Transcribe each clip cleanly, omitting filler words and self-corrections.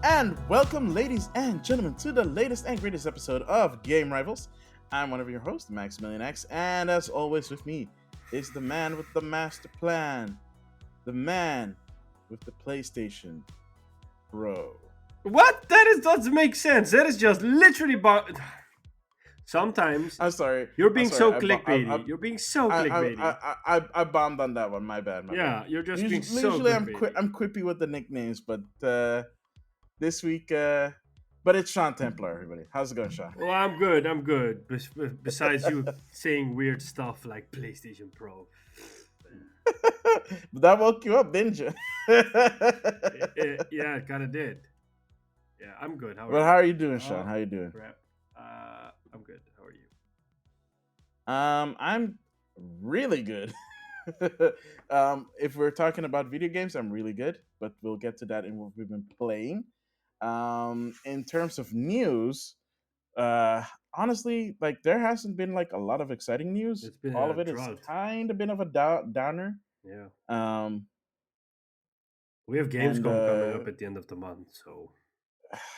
And welcome, ladies and gentlemen, to the latest and greatest episode of Game Rivals. I'm one of your hosts, Maximilian X, and as always, with me is the man with the master plan, the man with the PlayStation Pro. What? Doesn't make sense. That is just literally. Sometimes I'm sorry. you're I'm being sorry. so clickbaity. You're being so clickbaity. I bombed on that one. My bad. My bad. Yeah, you're just being so Usually clickbaity. I'm quippy with the nicknames, but this week, but it's Sean Templar. Everybody, how's it going, Sean? Well, I'm good. I'm good. Besides you saying weird stuff like PlayStation Pro. That woke you up, didn't you? Yeah, it kind of did. Yeah, I'm good. How are Well, you? how are you doing, Sean? Oh, How you doing? crap. I'm good. How are you? I'm really good. If we're talking about video games, I'm really good, but we'll get to that in what we've been playing. In terms of news, honestly, like there hasn't been like a lot of exciting news. It's been All a of it is drought. kind of been of a downer. Yeah. Um, We have and Gamescom coming up at the end of the month, so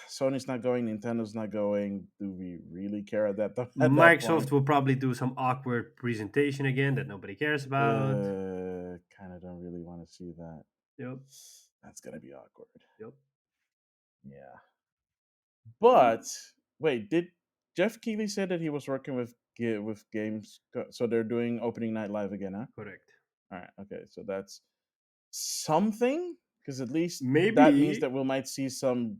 Sony's not going, Nintendo's not going. Do we really care at that point? Microsoft will probably do some awkward presentation again that nobody cares about. Kind of don't really want to see that. Yep. That's gonna be awkward. Yep. Yeah. But wait, did Jeff Keighley said that he was working with games? So they're doing opening night live again, huh? Correct. All right. Okay. So that's something, because at least that means Maybe that we might see some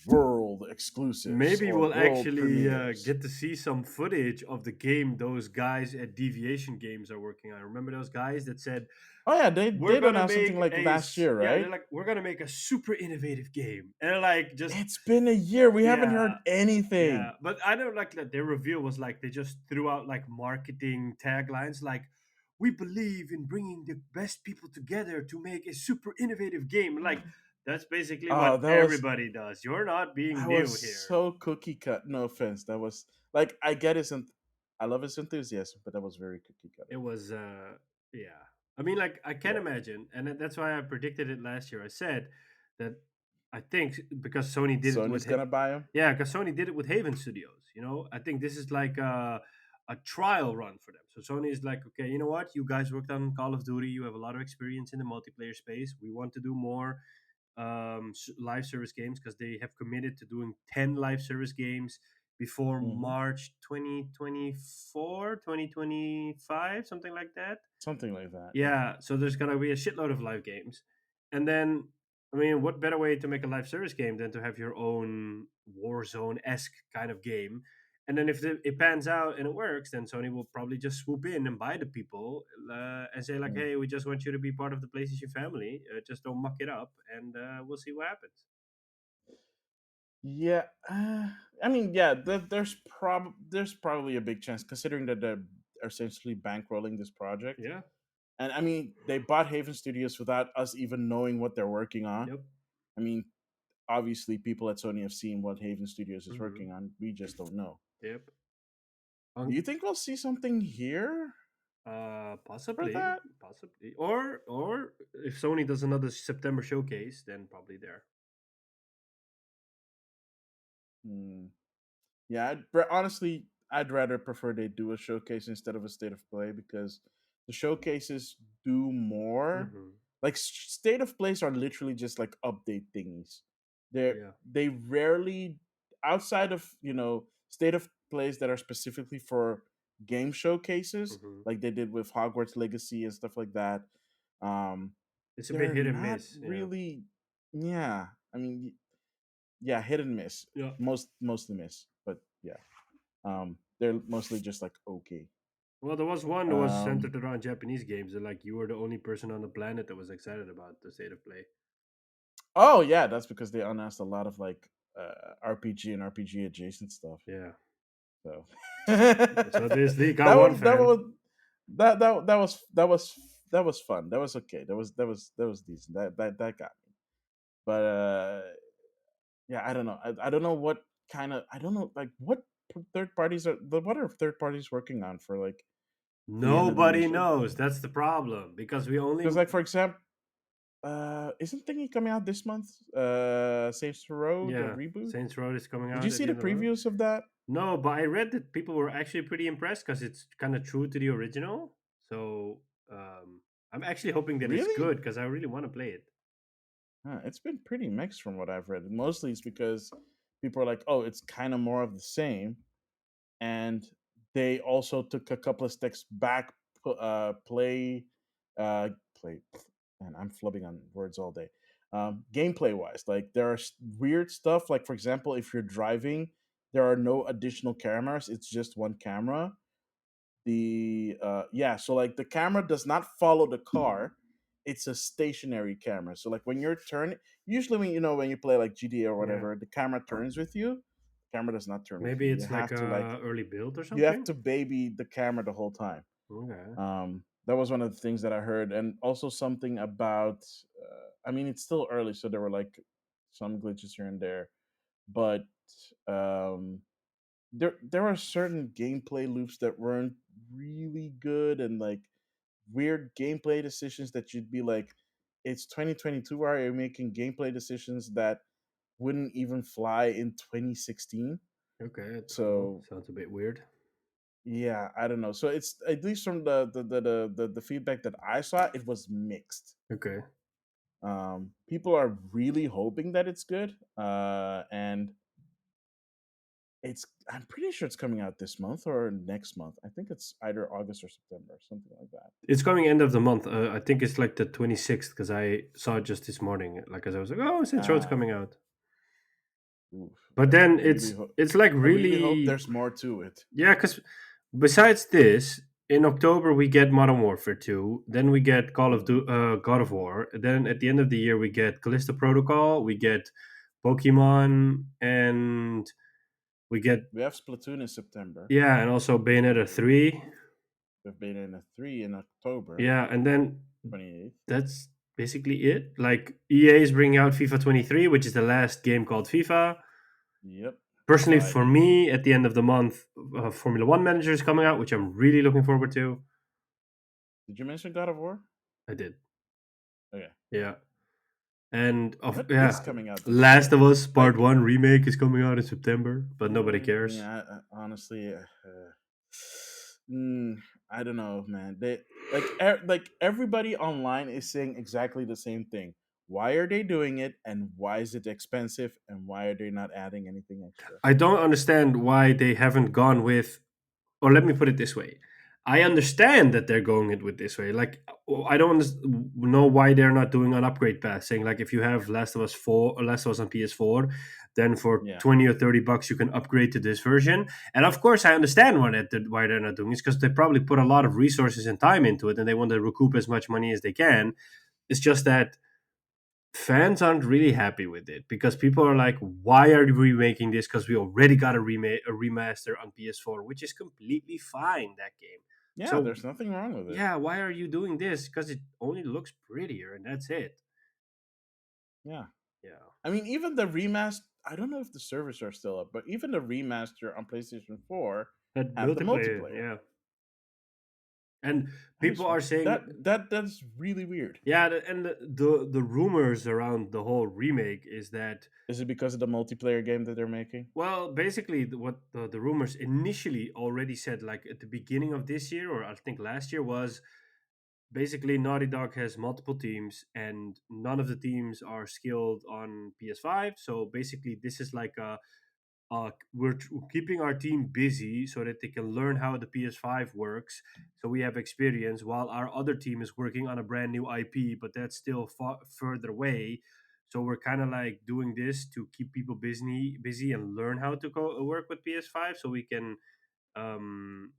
world exclusives maybe or we'll world actually premieres. get to see some footage of the game those guys at Deviation Games are working on. Remember those guys that said Oh yeah, they we're did gonna announce something make like last year, yeah, they're right? like we're gonna make a super innovative game, and like just It's been a year. We haven't yeah. heard anything. Yeah, but I don't like that their reveal was like they just threw out like marketing taglines like we believe in bringing the best people together to make a super innovative game. Like that's basically Oh, what everybody does. You're not being that new was here. so cookie cut. No offense. That was like I get I love his enthusiasm, but that was very cookie It cutter. was yeah. I mean like I can Yeah. imagine and that's why I predicted it last year. I said that I think because Sony did it Sony's with gonna buy him. Yeah, because Sony did it with Haven Studios. You know, I think this is like a trial run for them. So Sony is like, okay, you know what? You guys worked on Call of Duty. You have a lot of experience in the multiplayer space. We want to do more live service games because they have committed to doing 10 live service games before Hmm. March 2024, 2025, something like that. Something like that. Yeah. Yeah, so there's gonna be a shitload of live games, and then I mean, what better way to make a live service game than to have your own Warzone esque kind of game? And then if it pans out and it works, then Sony will probably just swoop in and buy the people and say like, Mm. "Hey, we just want you to be part of the PlayStation family. Just don't muck it up, and we'll see what happens." Yeah. I mean, yeah. There's probably a big chance considering that they're essentially bankrolling this project. Yeah. And I mean, they bought Haven Studios without us even knowing what they're working on. Yep. I mean, obviously, people at Sony have seen what Haven Studios is Hmm. working on. We just don't know. Yep. Do Um, you think we'll see something here for possibly, that? possibly, or if Sony does another September showcase, then probably there. Hmm. Yeah, honestly, I'd rather prefer they do a showcase instead of a state of play because the showcases do more. Hmm. Like state of plays are literally just like update thingies. Yeah. They rarely, outside of state of plays that are specifically for game showcases, Hmm. like they did with Hogwarts Legacy and stuff like that. Um, It's a bit they're hit and not miss. Yeah. really. Yeah, I mean, yeah, hit and miss. Yeah. Mostly miss, but yeah. They're mostly just like okay. Well, there was one that was Um, centered around Japanese games, and like you were the only person on the planet that was excited about the state of play. oh yeah, that's because they announced a lot of like RPG and RPG adjacent stuff. Yeah. So So this league that got one was that fan. was that was fun. That was okay. That was decent. That got me. But yeah, I don't know. I don't know what kind of I don't know like what are third parties working on for like the end of the year. Nobody knows. That's the problem because we only Because like for example. Isn't thingy coming out this month? Saints Row the Yeah, reboot. Saints Row is coming Did you out at see the the end of the month. previews of that? No, but I read that people were actually pretty impressed because it's kind of true to the original. So I'm actually hoping that it's Really? good because I really want to play it. It's been pretty mixed from what I've read. Mostly it's because people are like, "Oh, it's kind of more of the same," and they also took a couple of steps back. Play, play, and I'm flubbing on words all day. Gameplay wise, like there are weird stuff. Like for example, if you're driving, there are no additional cameras. It's just one camera. So like the camera does not follow the car. It's a stationary camera. So like when you're turning, usually when you play like GTA or Yeah, whatever, the camera turns with you. The camera does not turn with you. maybe You it's like have to like a early build or you have something. to baby the camera the whole time. Okay. That was one of the things that I heard, and also something about. I mean, it's still early, so there were like some glitches here and there, but um, there are certain gameplay loops that weren't really good, and like weird gameplay decisions that you'd be like, it's 2022. Why are you making gameplay decisions that wouldn't even fly in 2016? Okay. Well, So sounds a bit weird. yeah, I don't know. So it's at least from the feedback that I saw, it was mixed. Okay. People are really hoping that it's good, and I'm pretty sure it's coming out this month or next month. I think it's either August or September, something like that. It's coming end of the month. I think it's like the 26th because I saw it just this morning. Like as I was like, oh, Saints Row is Ah, coming out. oof. But then it's like I really hope really there's more to it. yeah. Because besides this, in October we get Modern Warfare 2. Then we get Ooh. God of War. Then at the end of the year we get Callisto Protocol. We get Pokemon, and we get We have Splatoon in September. yeah, and also Bayonetta 3. We've been in a 3 in October Yeah, and then 28th. that's basically it. Like EA is bringing out FIFA 23, which is the last game called FIFA. Yep. Personally, By for me, at the end of the month, Formula One Manager is coming out, which I'm really looking forward to. Did you mention God of War? I did, Okay. yeah, and of What is yeah, coming out this year Last of though? Us Part Like, One remake is coming out in September, but nobody I mean, cares. I honestly, mm, I don't know, man. Like everybody online is saying exactly the same thing. Why are they doing it, and why is it expensive, and why are they not adding anything extra? I don't understand why they haven't gone with, or let me put it this way. I understand that they're going it with this way. Like, I don't know why they're not doing an upgrade path, saying like if you have Last of Us 4 or Last of Us on PS4, then for Yeah, 20 or 30 bucks you can upgrade to this version. And of course, I understand why they're not doing it, because they probably put a lot of resources and time into it, and they want to recoup as much money as they can. It's just that fans aren't really happy with it because people are like, why are we remaking this? Because we already got a remaster on PS4, which is completely fine, that game. yeah. So There's nothing wrong with it. yeah, why are you doing this? Because it only looks prettier and that's it. Yeah. Yeah, I mean, even the remaster. I don't know if the servers are still up, but even the remaster on PlayStation 4 that have the multiplayer, multiplayer. yeah. And That people is are saying, that's really weird. yeah, and the rumors around the whole remake is that, Is it because of the multiplayer game that they're making? well, basically, what the rumors initially already said, like at the beginning of this year, or I think last year, was basically Naughty Dog has multiple teams and none of the teams are skilled on PS5. So basically, this is like we're keeping our team busy so that they can learn how the PS5 works. So we have experience while our other team is working on a brand new IP, but that's still further away. So we're kind of like doing this to keep people busy and learn how to work with PS5, so we can um,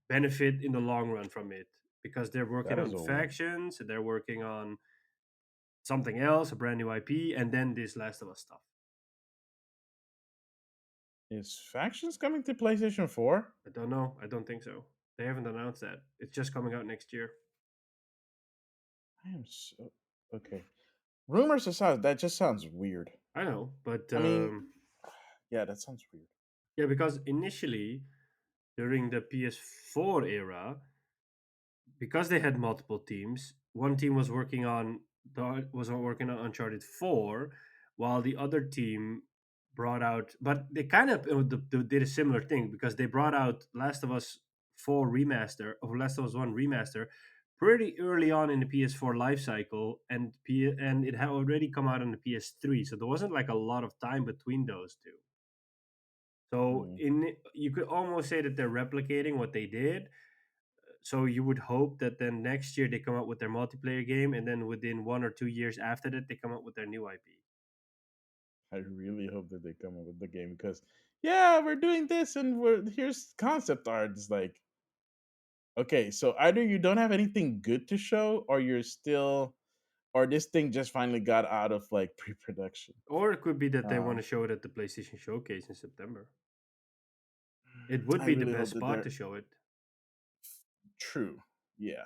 benefit in the long run from it, because they're working That is on a win. factions, they're working on something else, a brand new IP, and then this Last of Us stuff. Is Factions coming to PlayStation 4? I don't know. I don't think so. They haven't announced that. It's just coming out next year. I am so okay. Rumors aside, that just sounds weird. I know, but I mean, yeah, that sounds weird. yeah, because initially during the PS4 era, because they had multiple teams, one team was working on was working on Uncharted 4, while the other team brought out, but they kind of did a similar thing because they brought out Last of Us 4 remaster or Last of Us 1 remaster pretty early on in the PS4 life cycle, and and it had already come out on the PS3, so there wasn't like a lot of time between those two. So Mm, in you could almost say that they're replicating what they did. So you would hope that then next year they come out with their multiplayer game, and then within 1 or 2 years after that they come out with their new IP. I really hope that they come up with the game because, yeah, we're doing this and here's concept art. It's like, okay, so either you don't have anything good to show, or you're still, or this thing just finally got out of like pre-production. Or it could be that they want to Um, show it at the PlayStation Showcase in September. It would I be the really best hope that spot they're to show it. true. Yeah,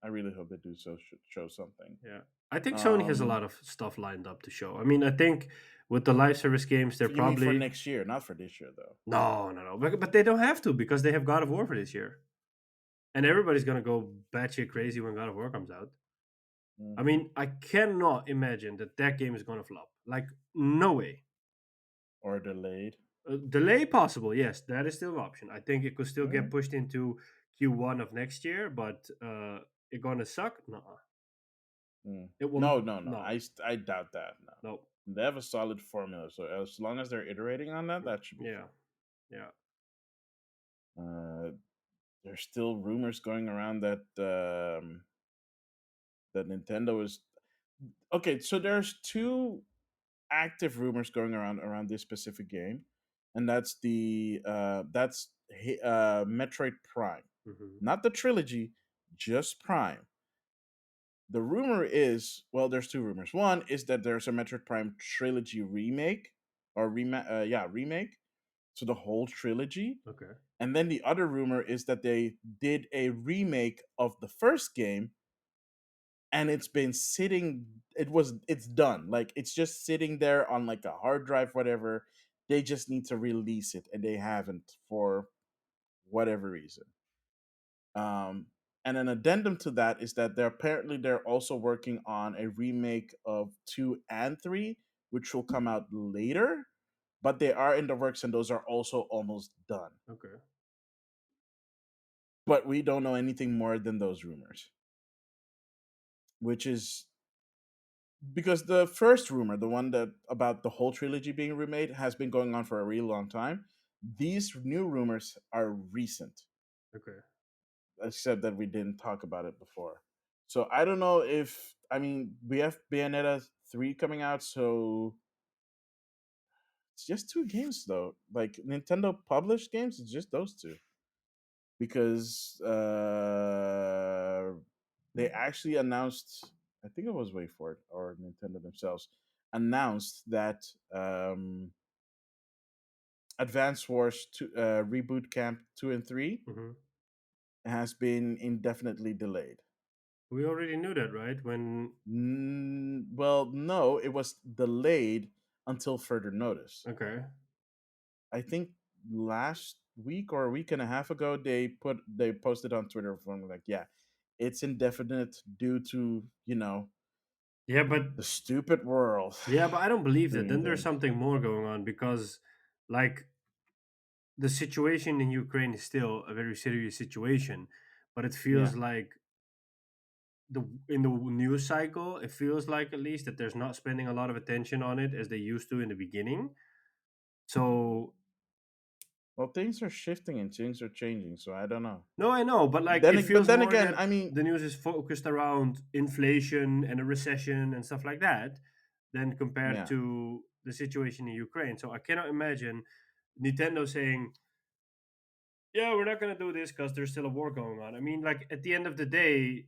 I really hope they do so. Show something. Yeah. I think Sony has a Um, lot of stuff lined up to show. I mean, I think with the live service games, they're you mean for probably next year, not for this year, though? no, but they don't have to because they have God of War for this year, and everybody's gonna go batshit crazy when God of War comes out. I Hmm. mean, I cannot imagine that that game is gonna flop. Like, no way. Or delayed. Delay possible, yes, that is still an option. I think it could still All get right. pushed into Q1 of next year, but it gonna suck? No, Mm. it will. No, no, no. No, I doubt that. No, no. they have a solid formula. So as long as they're iterating on that, that should be Yeah, fine. yeah. Uh, there's still rumors going around that Nintendo is okay. So there's two active rumors going around this specific game, and that's Metroid Prime, Hmm. not the trilogy, just Prime. The rumor is, well, there's two rumors. One is that there's a Metroid Prime trilogy remake remake, so the whole trilogy. Okay, And then the other rumor is that they did a remake of the first game, and it's done. Like it's just sitting there on like a hard drive, whatever. They just need to release it, and they haven't for whatever reason. Um, and an addendum to that is that they're also working on a remake of 2 and 3, which will come out later, but they are in the works, and those are also almost done. okay. But we don't know anything more than those rumors, which is because the first rumor, the one that about the whole trilogy being remade, has been going on for a really long time. These new rumors are recent, Okay. except that we didn't talk about it before. So I don't know if, I mean, we have Bayonetta 3 coming out, so it's just two games though. Like Nintendo published games, it's just those two. Because they actually announced, I think it was WayForward or Nintendo themselves, announced that Advance Wars Reboot Camp 2 and 3 Hmm. has been indefinitely delayed. We already knew that, right? When Well, no, it was delayed until further notice. okay, I think last week or a week and a half ago they posted on Twitter from like, yeah, it's indefinite due to, yeah, but the stupid world I don't believe that. doing Then there's things. something more going on because, like, the situation in Ukraine is still a very serious situation, but it Yeah. feels like the in the news cycle, it feels like at least that there's not spending a lot of attention on it as they used to in the beginning. So Well, things are shifting and things are changing, so I don't know. no, I know, but like it But feels then more again, that I mean, the news is focused around inflation and a recession and stuff like that than compared yeah. to the situation in Ukraine. So I cannot imagine Nintendo saying, "Yeah, we're not going to do this because there's still a war going on." I mean, like at the end of the day,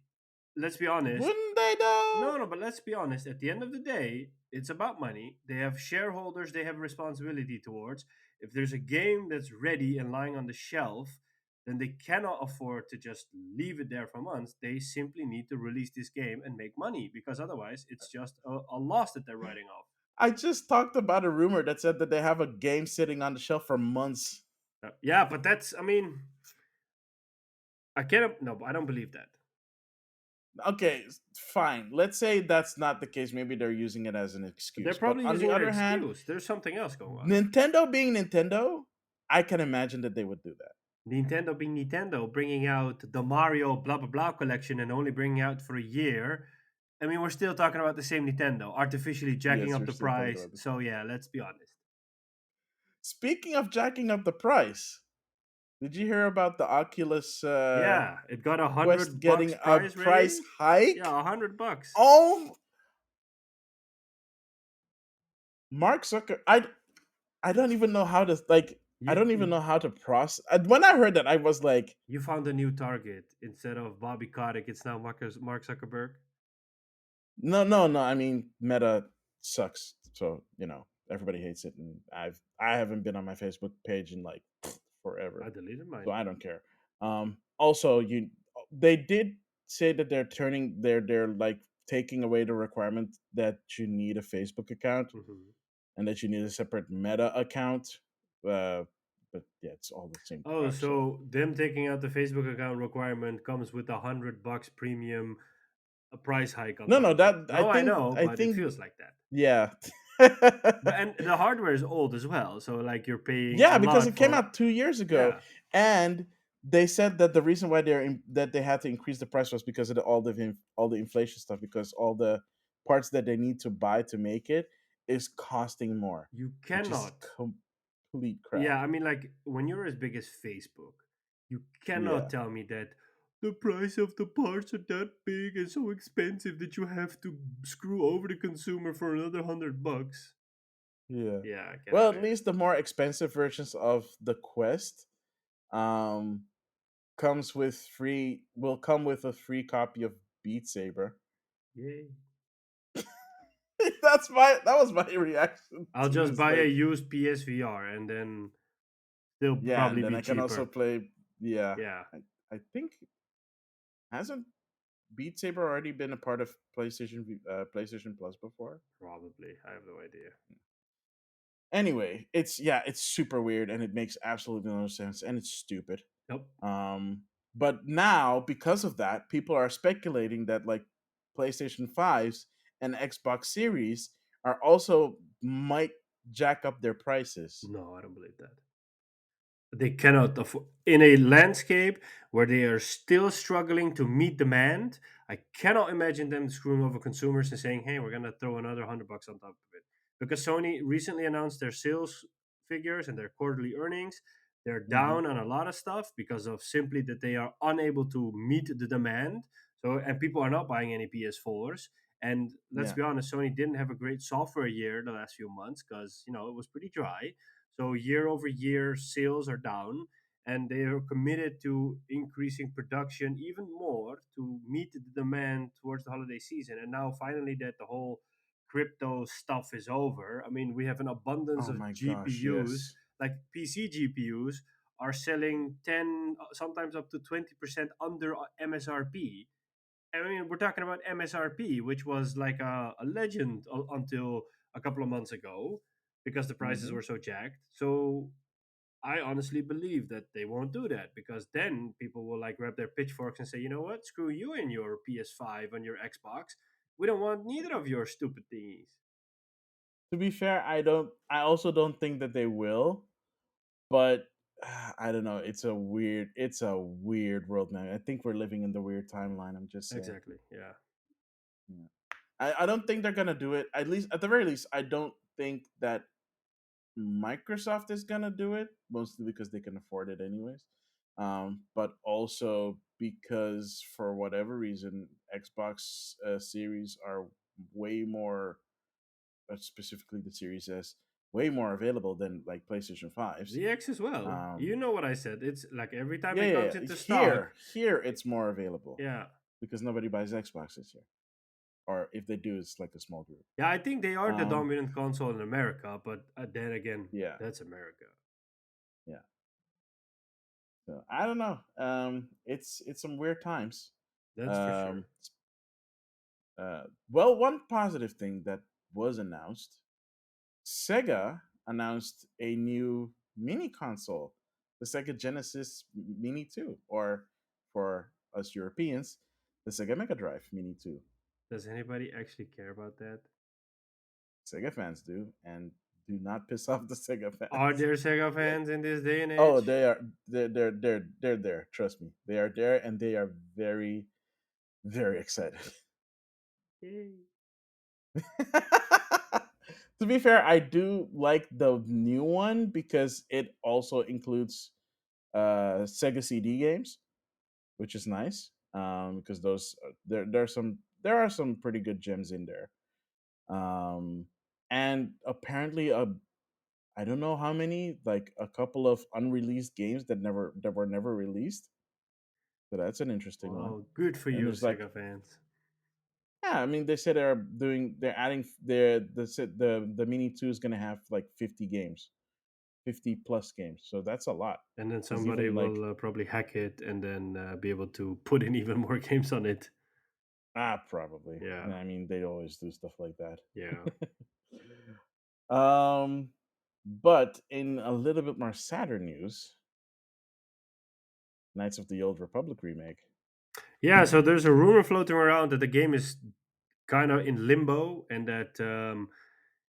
let's be honest. Wouldn't they though? No, but let's be honest. At the end of the day, it's about money. They have shareholders they have responsibility towards. If there's a game that's ready and lying on the shelf, then they cannot afford to just leave it there for months. They simply need to release this game and make money because otherwise it's just a loss that they're writing off. I just talked about a rumor that said that they have a game sitting on the shelf for months. Yeah, but that's, I mean, I cannot, no, but I don't believe that. Okay, fine. Let's say that's not the case. Maybe they're using it as an They're excuse. But probably on the using an other hand, excuse. There's something else going on. Nintendo being Nintendo, I can imagine that they would do that. Nintendo being Nintendo, bringing out the Mario blah blah blah collection and only bringing out for a year. I mean, we're still talking about the same Nintendo, artificially jacking Yes, up we're the still talking price. about this. So yeah, let's be honest. Speaking of jacking up the price, did you hear about the Oculus Yeah, it got a Quest hundred getting bucks a price price rating. hike? Yeah, $100. Oh, Mark Zucker. I don't even know how to like. I don't even You know how to process. When I heard that, I was like, you found a new target instead of Bobby Kotick. It's now Mark Zuckerberg. no, no, no. I mean, Meta sucks. So everybody hates it, and I haven't been on my Facebook page in like I forever, deleted so mine. I don't care. Also, they did say that they're like taking away the requirement that you need a Facebook account Mhm. and that you need a separate Meta account. Uh, but yeah, it's all the same Oh, crap. So so them taking out the Facebook account requirement comes with $100 premium a price hike on no, top no, of it. that No, I know, I but it think feels like that. yeah. But and the hardware is old as well, so like you're paying a Yeah, because lot it came for out 2 years ago, yeah. and they said that the reason why that they had to increase the price was because of all the inflation stuff. Because all the parts that they need to buy to make it is costing more, You which is cannot. complete crap. Yeah, I mean like when you're as big as Facebook, you cannot Yeah, tell me that the price of the parts are that big and so expensive that you have to screw over the consumer for another $100. yeah. Yeah, I cannot Well, at do it. least the more expensive versions of the Quest um comes with free will come with a free copy of Beat Saber. Yay. That was my reaction I'll to just this. buy a Like, used PSVR and then they'll yeah, probably and then be I can also cheaper. play. Yeah, Yeah, I think hasn't Beat Saber already been a part of PlayStation Plus before? probably. I have no idea. Anyway, it's super weird and it makes absolutely no sense and it's stupid. Yep. But now because of that, people are speculating that like PlayStation 5s and Xbox Series are also might jack up their prices. No, I don't believe that. They cannot afford in a landscape where they are still struggling to meet demand. I cannot imagine them screwing over consumers and saying, "Hey, we're gonna throw another $100 on top of it." Because Sony recently announced their sales figures and their quarterly earnings. They're Hmm. down on a lot of stuff because of simply that they are unable to meet the demand. So, and people are not buying any PS4s. And let's Yeah. be honest, Sony didn't have a great software year the last few months because it was pretty dry. So year over year, sales are down, and they are committed to increasing production even more to meet the demand towards the holiday season. And now, finally, that the whole crypto stuff is over. I mean, we have an abundance Oh of my gosh, GPUs, yes. like PC GPUs are selling 10, sometimes up to 20% under MSRP. I mean, we're talking about MSRP, which was like a legend until a couple of months ago because the prices Hmm. were so jacked. So I honestly believe that they won't do that because then people will like grab their pitchforks and say, you know what, screw you and your PS5 and your Xbox. We don't want neither of your stupid thingies. To be fair, I also don't think that they will, but I don't know. It's a weird world now. I think we're living in the weird timeline. I'm just saying. Exactly. Yeah. Yeah. I don't think they're gonna do it. At least, at the very least, I don't think that Microsoft is gonna do it. Mostly because they can afford it anyways. But also because for whatever reason, Xbox Series are way more, specifically the Series S, way more available than like PlayStation Fives. The X as well. You Um, know what I said. It's like every time yeah, it yeah, comes yeah. into stock. Here it's more available Yeah. because nobody buys Xboxes here, or if they do, it's like a small group. Yeah, I think they are the Um, dominant console in America, but then again, yeah, that's America. yeah. So I don't know. It's some weird times. That's for sure. Um, well, one positive thing that was announced: Sega announced a new mini console, the Sega Genesis Mini 2, or for us Europeans, The Sega Mega Drive Mini 2. Does anybody actually care about that? Sega fans do, and do not piss off the Sega Are fans. there Sega fans in this day and Oh, age? they are. They're there. Trust me, they are there, and they are very very excited. Yay. To be fair, I do like the new one because it also includes Sega CD games, which is nice. Because those there are some pretty good gems in there. Um, and apparently, I don't know how many, like a couple of unreleased games that were never released. So that's an interesting one. Wow, good for And you, there's like, Sega fans. yeah, I mean, they said they're adding the Mini Two is gonna have like 50 games, 50 plus games. So that's a lot. And then Because somebody even like, will probably hack it and then be able to put in even more games on it. probably. Yeah, I mean, they always do stuff like that. yeah. um, but in a little bit more sadder news, Knights of the Old Republic remake. Yeah, so there's a rumor floating around that the game is kind of in limbo and that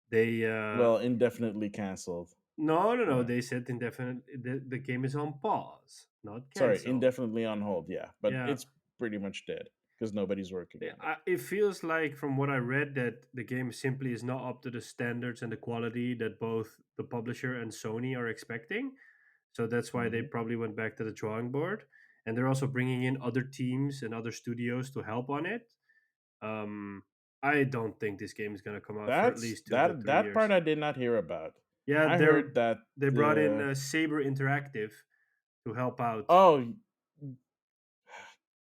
they Well, indefinitely canceled. no, Yeah. they said indefinite the game is on pause, not Sorry, cancelled. indefinitely on hold. Yeah, but Yeah. it's pretty much dead because nobody's working on it. It feels like from what I read that the game simply is not up to the standards and the quality that both the publisher and Sony are expecting. So that's why they Hmm. probably went back to the drawing board, and they're also bringing in other teams and other studios to help on it. Um, I don't think this game is going to come out for at That's least 2 to 3 that part years. I did not hear about. Yeah, I heard that. they brought in Saber Interactive to help out. Oh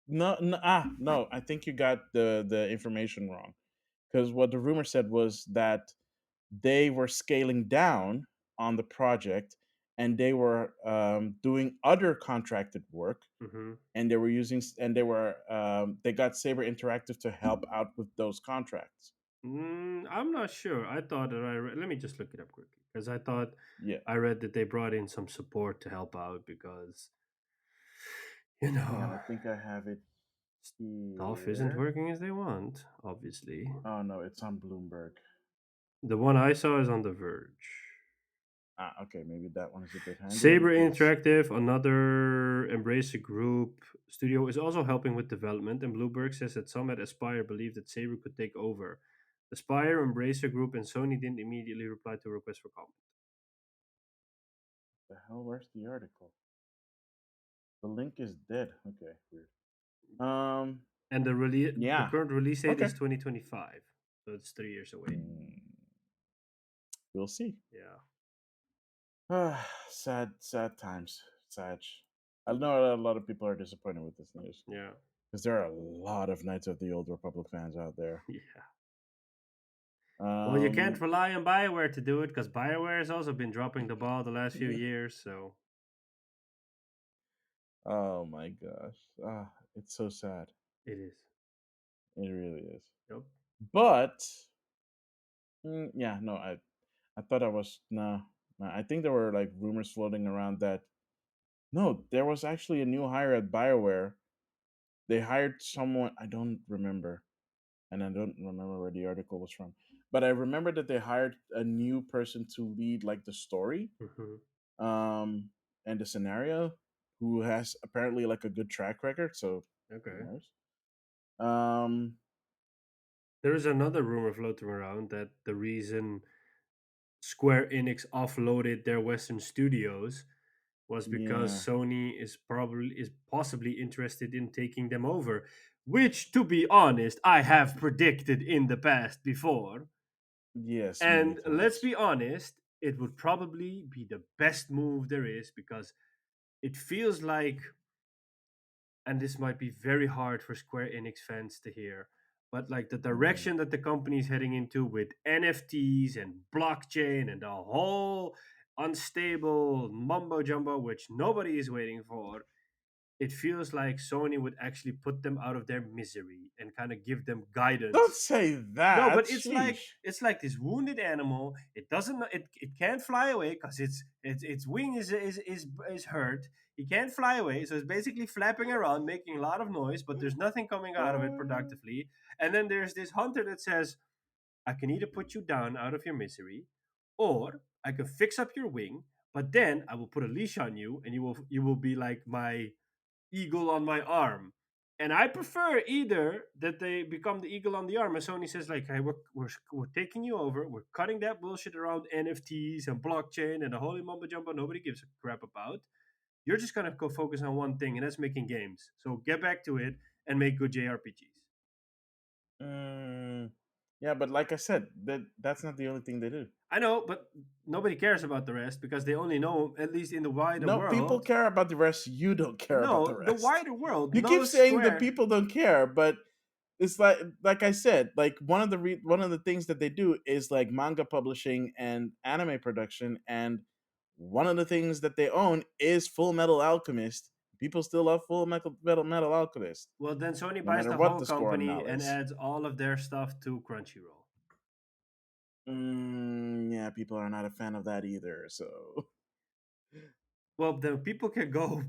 no, no, no! I think you got the information wrong. Because what the rumor said was that they were scaling down on the project, and they were doing other contracted work, Hmm. and they got Saber Interactive to help out with those contracts. I'm not sure. I thought that let me just look it up quickly because I thought Yeah. I read that they brought in some support to help out because you Hang on, know I think I have it stuff isn't here. working as they want. Obviously, Oh no, it's on Bloomberg. the one I saw is on The Verge. Okay, maybe that one is a bit handier Saber because Interactive, another Embracer Group studio, is also helping with development, and Bloomberg says that some at Aspire believe that Saber could take over. Aspire, Embracer Group, and Sony didn't immediately reply to requests for comment. the hell, where's the article? The link is dead. Okay, weird. And the Yeah. current release date Okay. is 2025, so it's 3 years away. Mm, we'll see. Yeah, Sad times. Sad. I know a lot of people are disappointed with this news yeah, because there are a lot of Knights of the Old Republic fans out there. yeah. Well, you can't Um. rely on Bioware to do it because Bioware has also been dropping the ball the last few years. So Oh my gosh. It's so sad. it is. It really is. Yep. But yeah, no, I thought I was no. No, I think there were like rumors floating around that no, there was actually a new hire at BioWare. They hired someone I don't remember, and I don't remember where the article was from. But I remember that they hired a new person to lead like the story, Hmm. um, and the scenario, who has apparently like a good track record. So who Okay. knows? Um, There is another rumor floating around that the reason Square Enix offloaded their Western studios was because yeah, Sony is possibly interested in taking them over, which to be honest, I have predicted in the past before. yes, many And let's times. be honest, it would probably be the best move there is because it feels like, and this might be very hard for Square Enix fans to hear, but like the Mm, direction that the company is heading into with NFTs and blockchain and the whole unstable mumbo jumbo, which nobody is waiting for, it feels like Sony would actually put them out of their misery and kind of give them Don't guidance. say No, that. but it's like Sheesh. this wounded animal. It doesn't it can't fly away because its wing is hurt. He can't fly away, so it's basically flapping around, making a lot of noise, but there's nothing coming out of it Uh, productively. And then there's this hunter that says, I can either put you down out of your misery, or I can fix up your wing, but then I will put a leash on you, and you will be like my eagle on my arm. And I prefer either that they become the eagle on the arm, and Sony says like, "Hey, we're taking you over. We're cutting that bullshit around NFTs and blockchain and the holy mumbo jumbo nobody gives a crap about. You're just gonna go focus on one thing, and that's making games. So get back to it and make good JRPGs." mm, yeah, but like I said, that's not the only thing they do. I know, but nobody cares about the rest because they only know, at least in the wider No, people world. care about the rest. You don't care about the No, the rest. wider world You keep knows saying that Square. people don't care, but it's like I said, like one of the things that they do is like manga publishing and anime production, and one of the things that they own is Full Metal Alchemist. People still love Metal Alchemist, Well, then Sony no buys matter the what whole the score company now and is. adds all of their stuff to Crunchyroll. Yeah, people are not a fan of that either. So, Well, then people can go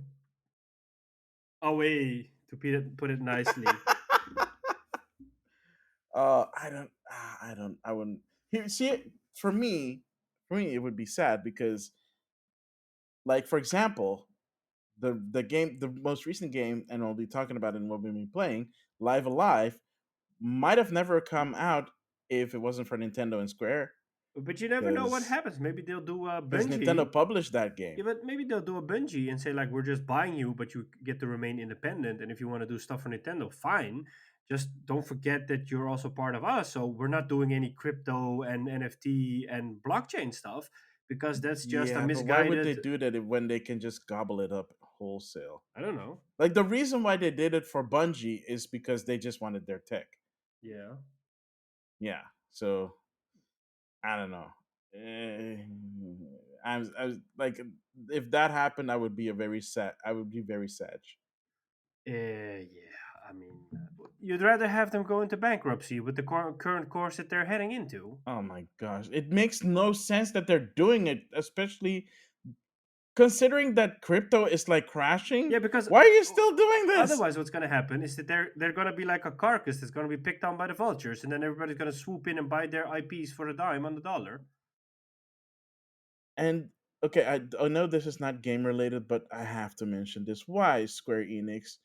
away, to put it nicely. I wouldn't. Here, see, for me, it would be sad because, like, for example, the most recent game, and we'll be talking about it in what we've been playing, Live Alive, might have never come out if it wasn't for Nintendo and Square, But you never know what because happens. Maybe they'll do a Nintendo Bungie. published that Yeah, game. but maybe they'll do a Bungie and say like, we're just buying you, but you get to remain independent. And if you want to do stuff for Nintendo, fine. Just don't forget that you're also part of us. So we're not doing any crypto and NFT and blockchain stuff because that's just a Yeah, but why would they misguided. do that when they can just gobble it up wholesale? I don't know. Like the reason why they did it for Bungie is because they just wanted their tech. Yeah. Yeah, so I don't know. I was like, if that happened, I would be a very sad. I would be very sad. Yeah, I mean, you'd rather have them go into bankruptcy with the current course that they're heading into. Oh my gosh, it makes no sense that they're doing it, especially considering that crypto is like crashing. Yeah, because Why are you still doing this? otherwise, what's going to happen is that they're going to be like a carcass that's going to be picked on by the vultures, and then everybody's going to swoop in and buy their IPs for a dime on the dollar. And okay, I know this is not game related, but I have to mention this. Why Square Enix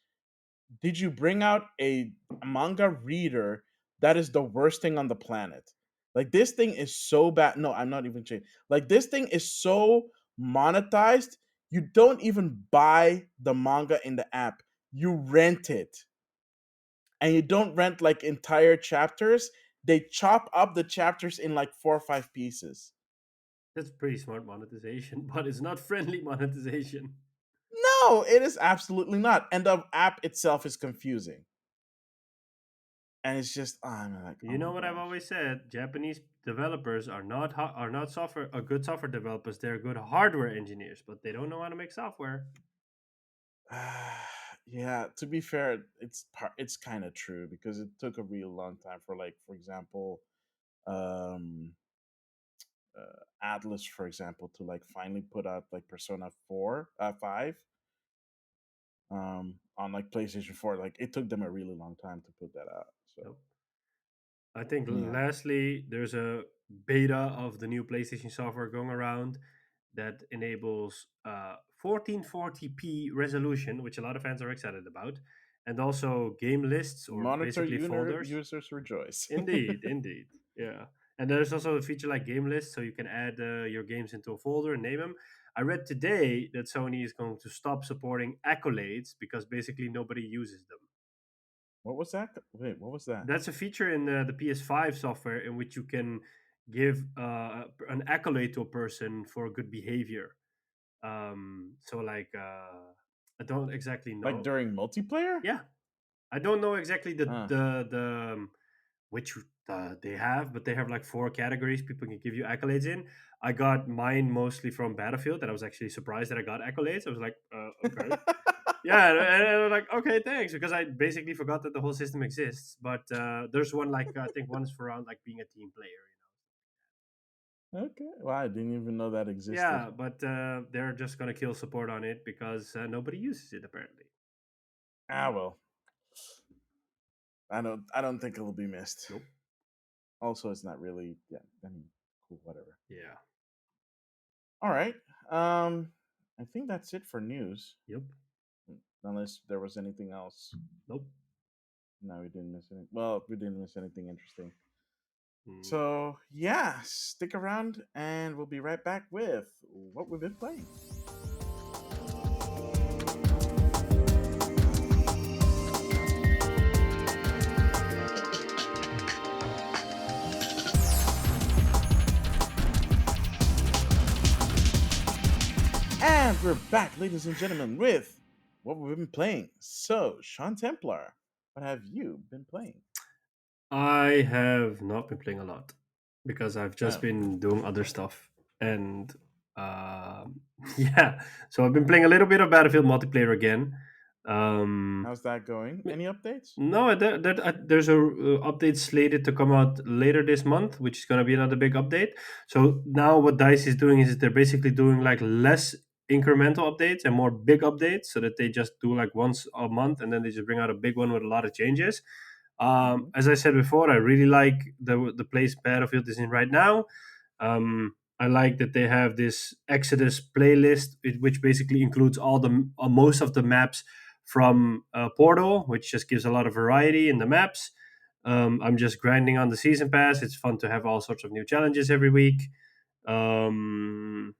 did you bring out a manga reader that is the worst thing on the planet? Like this thing is so bad. No, I'm not even saying. Like this thing is so monetized. You don't even buy the manga in the app. You rent it. And you don't rent like entire chapters. They chop up the chapters in like 4 or 5 pieces. That's pretty smart monetization, but it's not friendly monetization. No, it is absolutely not. And the app itself is confusing. And it's just, I'm like, oh You my know what I've gosh. always said? Japanese developers are not good software developers. They're good hardware engineers, but they don't know how to make software. Yeah, to be fair, it's kind of true because it took a real long time for, like, for example, um Atlas, for example, to like finally put out like Persona 4 5 on like PlayStation 4. Like it took them a really long time to put that out. So, Nope. I think yeah, lastly, there's a beta of the new PlayStation software going around that enables 1440p resolution, which a lot of fans are excited about, and also game lists or monitor basically folders. users rejoice. Indeed, indeed, yeah. And there's also a feature like game lists, so you can add your games into a folder and name them. I read today that Sony is going to stop supporting accolades because basically nobody uses them. What was that? Wait, what was that? That's a feature in the PS5 software in which you can give an accolade to a person for good behavior. So like I don't exactly Like know. during multiplayer? Yeah, I don't know exactly Huh. which they have, but they have like four categories people can give you accolades in. I got mine mostly from Battlefield, and I was actually surprised that I got accolades. I was like, okay. Yeah, and I'm like, okay, thanks, because I basically forgot that the whole system exists. But there's one like I think one is for around like being a team player. Okay. Well, I didn't even know that existed. Yeah, but they're just gonna kill support on it because nobody uses it apparently. Ah, well, I don't think it'll be missed. Nope. Also, it's not really. Yeah. I mean, cool. Whatever. Yeah. All right. I think that's it for news. Yep. Unless there was anything else. Nope. No, we didn't miss any. Well, we didn't miss anything interesting. Mm, So yeah, stick around, and we'll be right back with what we've been playing. And we're back, ladies and gentlemen, with what we've been playing. So, Sean Templar, what have you been playing? I have not been playing a lot because I've just Oh, been doing other stuff, and yeah. So I've been playing a little bit of Battlefield multiplayer again. Um, how's that going? Any updates? No, there's a update slated to come out later this month, which is going to be another big update. So now what Dice is doing is they're basically doing like less incremental updates and more big updates, so that they just do like once a month and then they just bring out a big one with a lot of changes. Mm-hmm. As I said before, I really like the place Battlefield is in right now. I like that they have this Exodus playlist, which basically includes all the most of the maps from Portal, which just gives a lot of variety in the maps. I'm just grinding on the season pass. It's fun to have all sorts of new challenges every week. Um,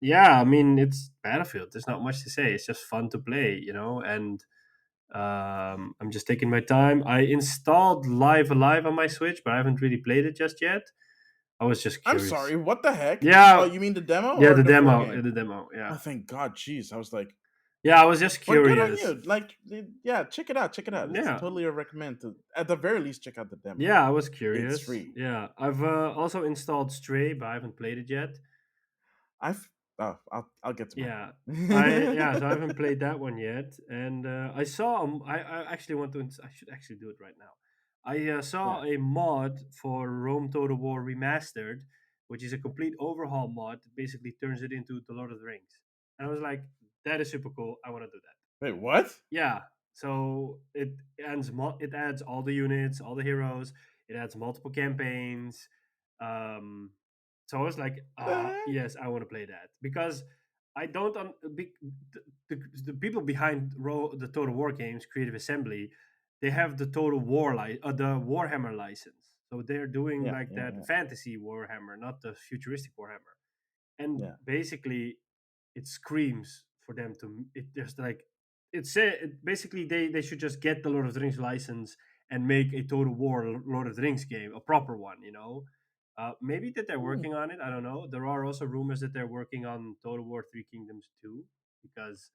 yeah, I mean it's Battlefield. There's not much to say. It's just fun to play, and I'm just taking my time. I installed Live Alive on my Switch, but I haven't really played it just yet. I was just I'm curious. sorry, what the heck? Oh, Yeah, you mean the demo yeah, or the the full demo, game? the demo. Yeah, Oh, thank God, jeez. I was like, yeah, I was just well, good on curious. you. Like, yeah, check it out. Check it out. It's Yeah, totally a recommend to, at the very least, check out the demo. yeah, I was It's curious. free. Yeah, I've also installed Stray, but I haven't played it yet. I've, oh, I'll get to my Yeah, so I point. haven't played that one yet, and I saw I actually want to. I should actually do it right now. I Yeah. saw a mod for Rome Total War Remastered, which is a complete overhaul mod that basically turns it into The Lord of the Rings, and I was like, that is super cool. I want to do that. Wait, what? Yeah, so it adds all the units, all the heroes. It adds multiple campaigns. Um, so I was like, The heck? yes, I want to play that because I don't. The people behind the Total War games, Creative Assembly, they have the Total War the Warhammer license. So they're doing Yeah, like yeah, that yeah, fantasy Warhammer, not the futuristic Warhammer. And yeah. basically, it screams for them to. It just like basically they should just get the Lord of the Rings license and make a Total War Lord of the Rings game, a proper one. Maybe that they're Hmm. working on it. I don't know. There are also rumors that they're working on Total War Three Kingdoms too, because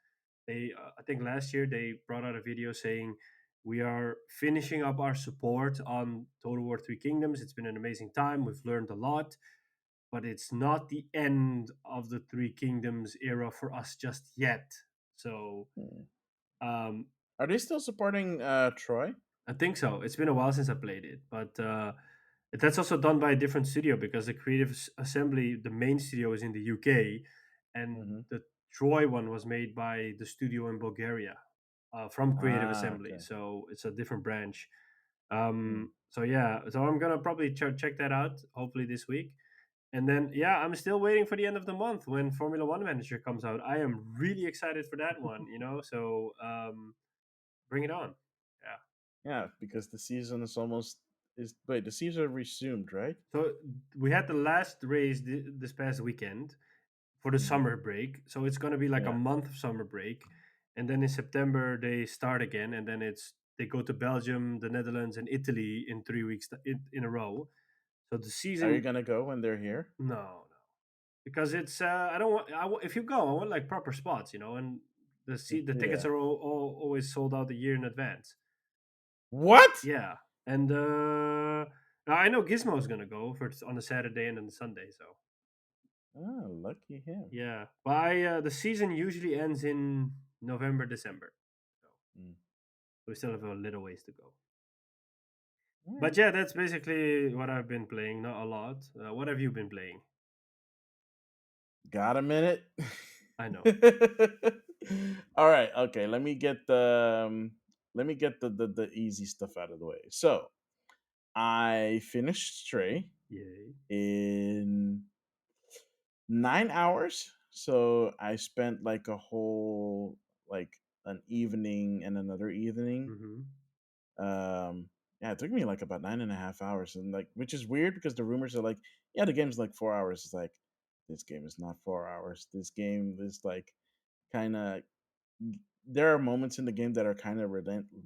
I think last year they brought out a video saying we are finishing up our support on Total War Three Kingdoms. It's been an amazing time. We've learned a lot, but it's not the end of the Three Kingdoms era for us just yet. So Hmm. um, Are they still supporting Troy? I think so. It's been a while since I played it, but that's also done by a different studio because the Creative Assembly, the main studio, is in the UK, and Mm-hmm. the Troy one was made by the studio in Bulgaria from Creative Ah, Assembly. okay. So it's a different branch. Hmm. So yeah, so I'm gonna probably check that out hopefully this week. And then, yeah, I'm still waiting for the end of the month when Formula One Manager comes out. I am really excited for that one. So bring it on. Yeah. Yeah, because the season is almost is wait, the season resumed, right? So we had the last race this past weekend for the Mm-hmm. summer break. So it's going to be like a Yeah. month of summer break. And then in September, they start again. And then they go to Belgium, the Netherlands, and Italy in 3 weeks in a row. So the Are you season, gonna go when they're here? no, because it's I don't want if you go I want like proper spots, and the tickets Yeah. are all always sold out a year in advance. What? Yeah, and I know Gizmo is gonna go for on the Saturday and then the Sunday. So Ah, lucky him. yeah, but the season usually ends in November, December. So Mm. we still have a little ways to go. All But right. yeah, that's basically what I've been playing. Not a lot. What have you been playing? Got a minute? I know. All right. Okay. Let me get the easy stuff out of the way. So I finished Stray Yay. in 9 hours. So I spent like a whole like an evening and another evening. Mm-hmm. Um, yeah, it took me like about 9.5 hours, and like which is weird because the rumors are like, yeah, the game's like 4 hours. It's like this game is not 4 hours. This game is like kind of there are moments in the game that are kind of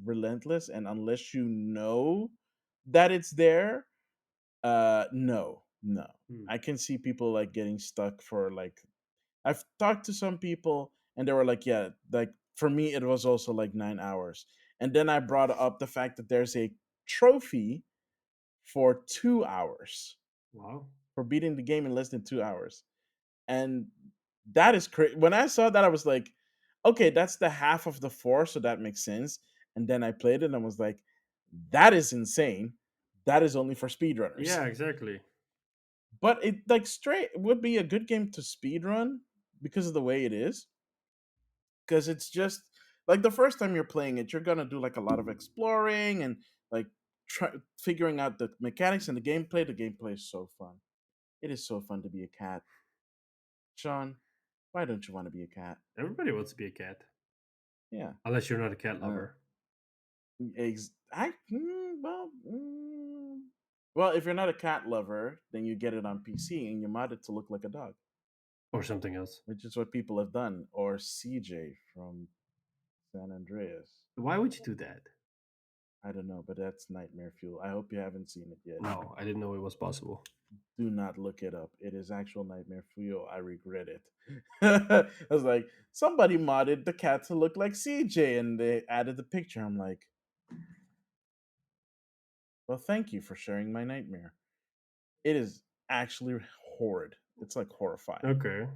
relentless, and unless you know that it's there, no. Mm. I can see people like getting stuck for like I've talked to some people and they were like, yeah, like for me it was also like 9 hours. And then I brought up the fact that there's a trophy for 2 hours Wow. for beating the game in less than 2 hours. And that is crazy. When I saw that, I was like, okay, that's the half of the four, so that makes sense. And then I played it and I was like, that is insane. That is only for speedrunners. Yeah, exactly. But it like straight would be a good game to speedrun because of the way it is. Because it's just like the first time you're playing it, you're gonna do like a lot of exploring and like figuring out the mechanics and the gameplay. The gameplay is so fun. It is so fun to be a cat. Sean, why don't you want to be a cat? Everybody wants to be a cat, Yeah. unless you're not a cat Uh, lover well, if you're not a cat lover, then you get it on PC and you mod it to look like a dog, or something else. which is what people have done. Or CJ from San Andreas. Why would you do that? I don't know, but that's nightmare fuel. I hope you haven't seen it yet. No, I didn't know it was possible. Do not look it up. It is actual nightmare fuel. I regret it. I was like, somebody modded the cat to look like CJ and they added the picture. I'm like, well, thank you for sharing my nightmare. It is actually horrid. It's like horrifying. Okay.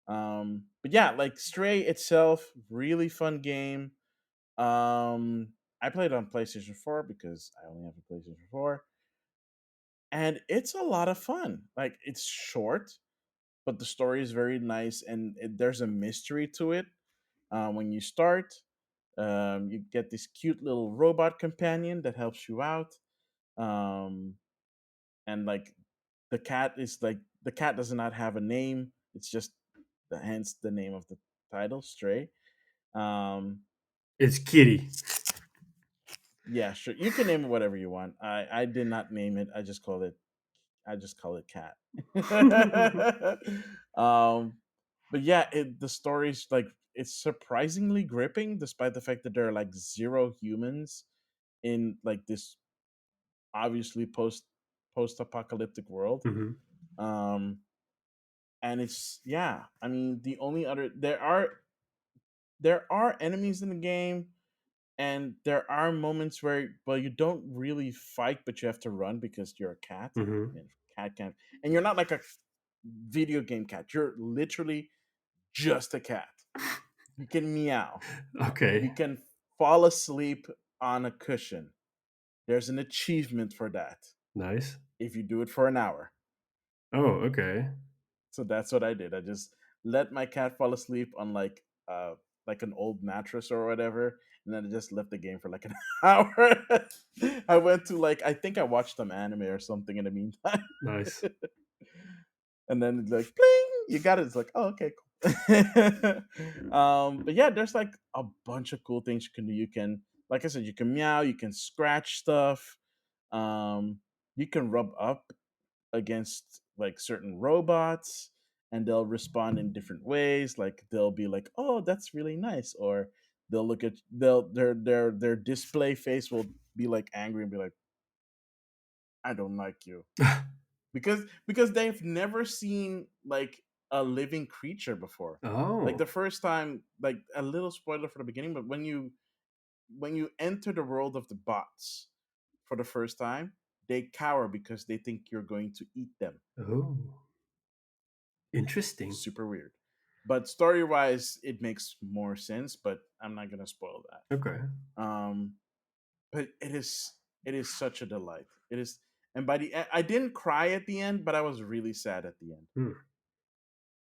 But yeah, like Stray itself, really fun game. I played on PlayStation 4 because I only have a PlayStation 4. And it's a lot of fun. Like it's short, but the story is very nice and there's a mystery to it. When you start, you get this cute little robot companion that helps you out. Um, and like the cat does not have a name. It's just hence the name of the title, Stray. Um, It's Kitty. yeah, sure. You can name it whatever you want. I did not name it. I just call it cat. um, but yeah, the story's like it's surprisingly gripping, despite the fact that there are like zero humans in like this obviously post apocalyptic world. Hmm. Um, and it's yeah. I mean, the only other there are enemies in the game, and there are moments where well you don't really fight, but you have to run because you're a cat. Hmm. And cat can't, and you're not like a video game cat. You're literally just a cat. You can meow. You Okay. can fall asleep on a cushion. There's an achievement for that Nice. if you do it for an hour. Oh, okay. So that's what I did. I just let my cat fall asleep on like an old mattress or whatever, and then I just left the game for like an hour. I went to like I think I watched some anime or something in the meantime, Nice. and then like bling, you got it. It's like oh okay cool. But yeah, there's like a bunch of cool things you can do. You can like I said, you can meow, you can scratch stuff, you can rub up against like certain robots and they'll respond in different ways like they'll be like oh that's really nice or they'll look at they'll their display face will be like angry and be like I don't like you because they've never seen like a living creature before like Oh. the first time like a little spoiler for the beginning but when you enter the world of the bots for the first time they cower because they think you're going to eat them Oh. Interesting. super weird. but story wise, it makes more sense. But I'm not gonna spoil that. Okay. But it is such a delight. It is, and by the end, I didn't cry at the end, but I was really sad at the end. Hmm.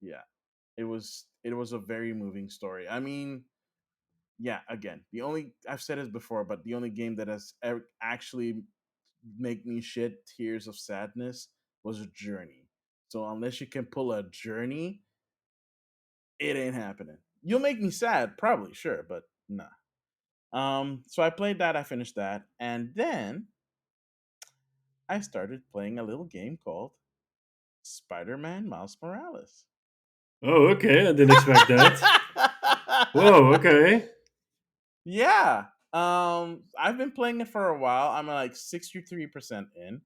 Yeah, it was a very moving story. I mean, yeah, again, the only I've said it before, but the only game that has actually make me shed tears of sadness was a Journey. So unless you can pull a Journey, it ain't happening. You'll make me sad, probably, sure, but nah. So I played that, I finished that, and then I started playing a little game called Spider-Man Miles Morales. Oh, okay. I didn't expect that. Whoa. Okay. Yeah. I've been playing it for a while. I'm like 63% in.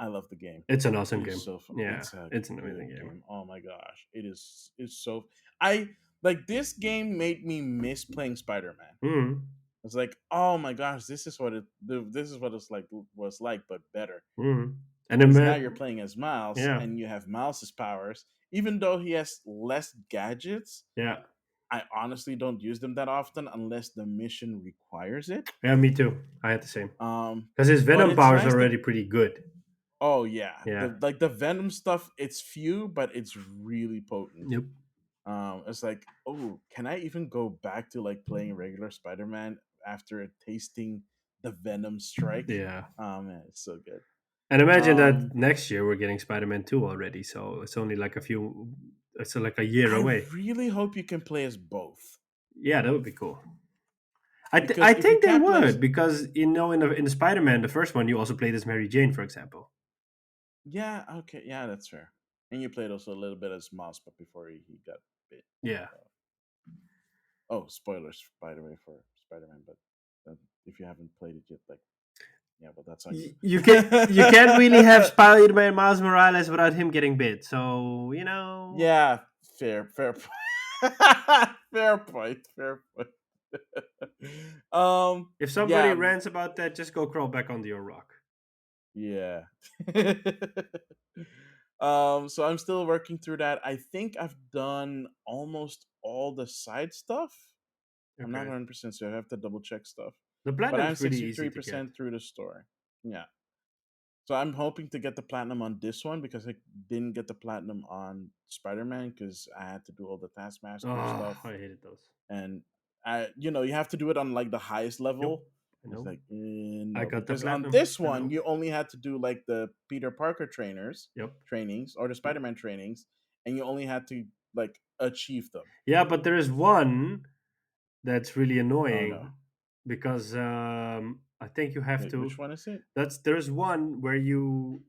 I love the game. It's an It awesome is game. so fun. Yeah, It's a it's an amazing good game. game. Oh my gosh. It's so I like this game made me miss playing Spider-Man. Hmm. It's like, oh my gosh, this is what it's like was like, but better. Hmm. And then, Because now you're playing as Miles yeah, and you have Miles's powers. Even though he has less gadgets, yeah, I honestly don't use them that often unless the mission requires it. yeah. Me too. I had the same because his But Venom it's power is nice that already pretty good. oh yeah, Yeah. the Venom stuff, it's few, but it's really potent. Yep. It's like, oh, can I even go back to like playing regular Spider-Man after tasting the Venom strike? Yeah. Oh man, it's so good. And imagine that Um, next year we're getting Spider-Man 2 already, so it's only like a few, it's like a year I away. really hope you can play as both Yeah, that would be cool. I because if you think they can't play as would because in the Spider-Man the first one you also played as Mary Jane, for example. yeah, okay, yeah, that's fair. And you played also a little bit as Mouse, but before he got bit. Yeah. So. Oh, spoilers, by the way, for Spider-Man. But if you haven't played it yet, like, yeah, well, that's on you. You can't really have Spider-Man Miles Morales without him getting bit. So Yeah, fair fair point, fair point. if somebody Yeah, rants about that, just go crawl back onto your rock. yeah. So I'm still working through that. I think I've done almost all the side stuff. I'm not Okay. 100% sure. I have to double check stuff. The But I'm platinum's pretty easy to get. 63% through the story. Yeah. So I'm hoping to get the platinum on this one because I didn't get the platinum on Spider-Man because I had to do all the Taskmaster Oh, stuff, I hated those. and you have to do it on like the highest Yep. level. I It's know. like I no, got the because on platinum. this I one know. you only had to do like the Peter Parker Yep. trainings or the Spider-Man trainings, and you only had to like achieve them. Yeah, but there is one that's really Oh no! annoying because I think you have Wait, to. which one is it? There's one where you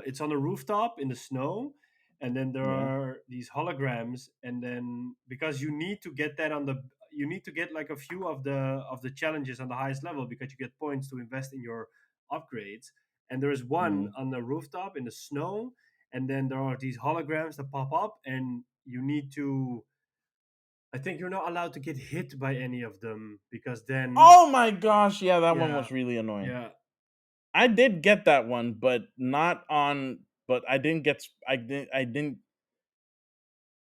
it's on a rooftop in the snow, and then there Yeah. are these holograms, and then because you need to get that on the you need to get like a few of the challenges on the highest level because you get points to invest in your upgrades. And there is one Mm. on the rooftop in the snow, and then there are these holograms that pop up, and you need to. I think you're not allowed to get hit by any of them because then, Oh my gosh! Yeah, that one yeah, was really annoying. yeah. I did get that one, but not on. But I didn't get. I didn't. I didn't.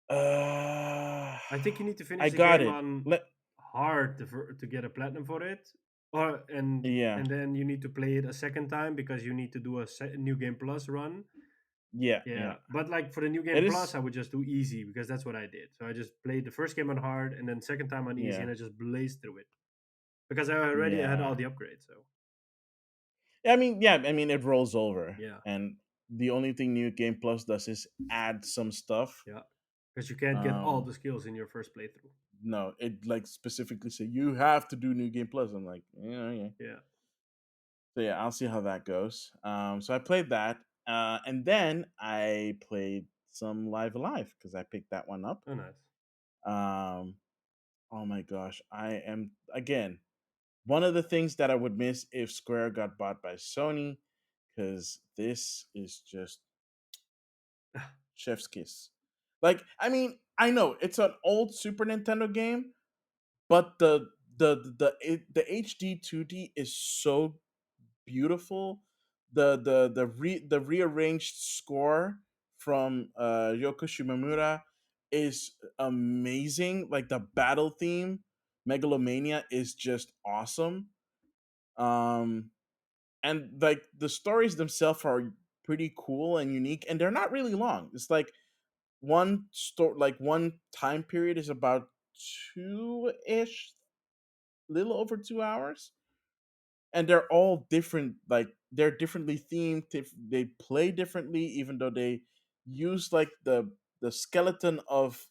Uh, I think you need to I finish the got game it. on Let. hard to get a platinum for it, or Yeah. and then you need to play it a second time because you need to do a new game plus run. Yeah. Yeah, Yeah. but like for the new game It plus, is. I would just do easy because that's what I did. So I just played the first game on hard and then second time on easy, Yeah. and I just blazed through it because I already had all Yeah. the upgrades. So I mean, yeah. I mean, it rolls over, yeah, and the only thing New Game Plus does is add some stuff. yeah, because you can't get all Um, the skills in your first playthrough. no, it like specifically say you have to do New Game Plus. I'm like, yeah, yeah. Yeah, So yeah, I'll see how that goes. So I played that, and then I played some Live Alive because I picked that one up. oh nice. Um, oh my gosh, I am again one of the things that I would miss if Square got bought by Sony, because this is just chef's kiss. Like, I mean, I know it's an old Super Nintendo game, but the HD 2D is so beautiful. The rearranged score from Yoko Shimomura. is amazing. Like the battle theme, Megalomania, is just awesome. Um, and like the stories themselves are pretty cool and unique, and they're not really long. It's like one time period is about two ish, little over 2 hours, and they're all different. Like they're differently themed. They play differently, even though they use like the skeleton of